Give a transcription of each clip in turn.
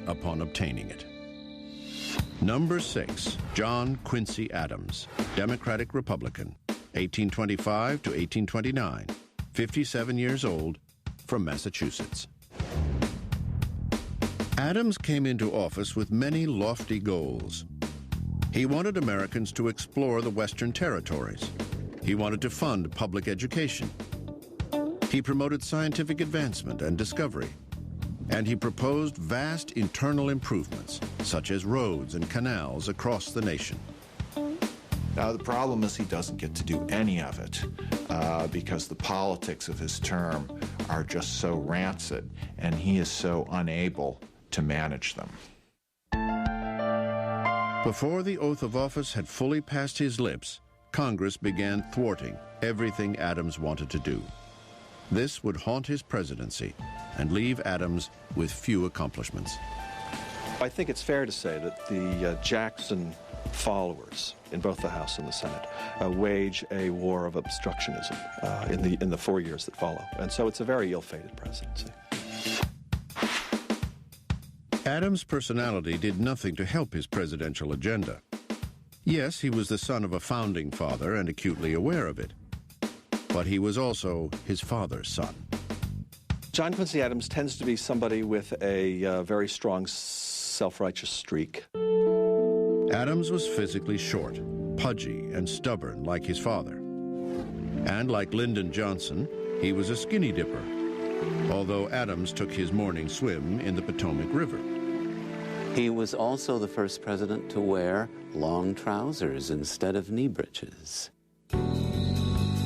upon obtaining it. Number 6, John Quincy Adams, Democratic Republican, 1825 to 1829, 57 years old, from Massachusetts. Adams came into office with many lofty goals. He wanted Americans to explore the Western territories. He wanted to fund public education. He promoted scientific advancement and discovery. And he proposed vast internal improvements, such as roads and canals across the nation. Now, the problem is he doesn't get to do any of it because the politics of his term are just so rancid, and he is so unable to manage them. Before the oath of office had fully passed his lips, Congress began thwarting everything Adams wanted to do. This would haunt his presidency and leave Adams with few accomplishments. I think it's fair to say that the Jackson followers in both the House and the Senate wage a war of obstructionism in the 4 years that follow. And so it's a very ill-fated presidency. Adams' personality did nothing to help his presidential agenda. Yes, he was the son of a founding father and acutely aware of it. But he was also his father's son. John Quincy Adams tends to be somebody with a very strong self-righteous streak. Adams was physically short, pudgy, and stubborn like his father. And like Lyndon Johnson, he was a skinny dipper, although Adams took his morning swim in the Potomac River. He was also the first president to wear long trousers instead of knee breeches.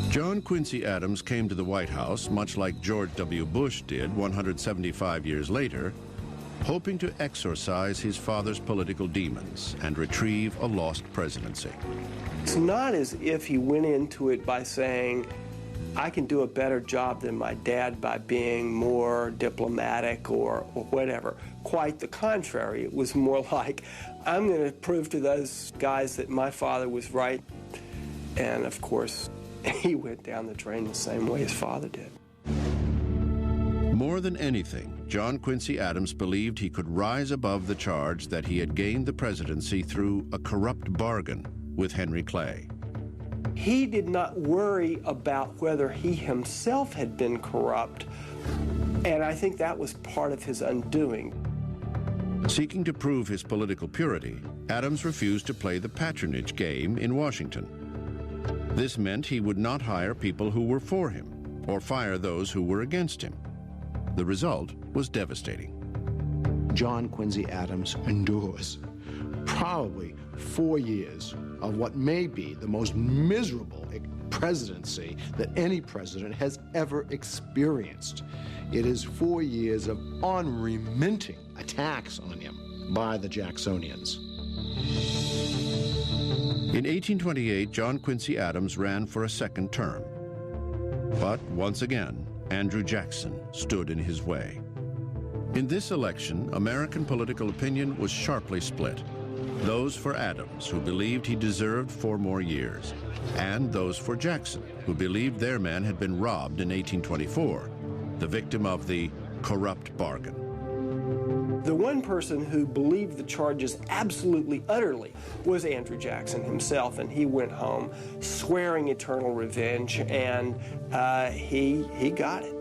John Quincy Adams came to the White House, much like George W. Bush did 175 years later, hoping to exorcise his father's political demons and retrieve a lost presidency. It's not as if he went into it by saying, I can do a better job than my dad by being more diplomatic or whatever. Quite the contrary. It was more like, I'm going to prove to those guys that my father was right. And of course, he went down the drain the same way his father did. More than anything, John Quincy Adams believed he could rise above the charge that he had gained the presidency through a corrupt bargain with Henry Clay. He did not worry about whether he himself had been corrupt, and I think that was part of his undoing. Seeking to prove his political purity, Adams refused to play the patronage game in Washington. This meant he would not hire people who were for him or fire those who were against him. The result was devastating. John Quincy Adams endures probably 4 years of what may be the most miserable presidency that any president has ever experienced. It is 4 years of unremitting attacks on him by the Jacksonians. In 1828, John Quincy Adams ran for a second term. But once again, Andrew Jackson stood in his way. In this election, American political opinion was sharply split. Those for Adams, who believed he deserved 4 more years, and those for Jackson, who believed their man had been robbed in 1824, the victim of the corrupt bargain. The one person who believed the charges absolutely, utterly, was Andrew Jackson himself, and he went home swearing eternal revenge, and he got it.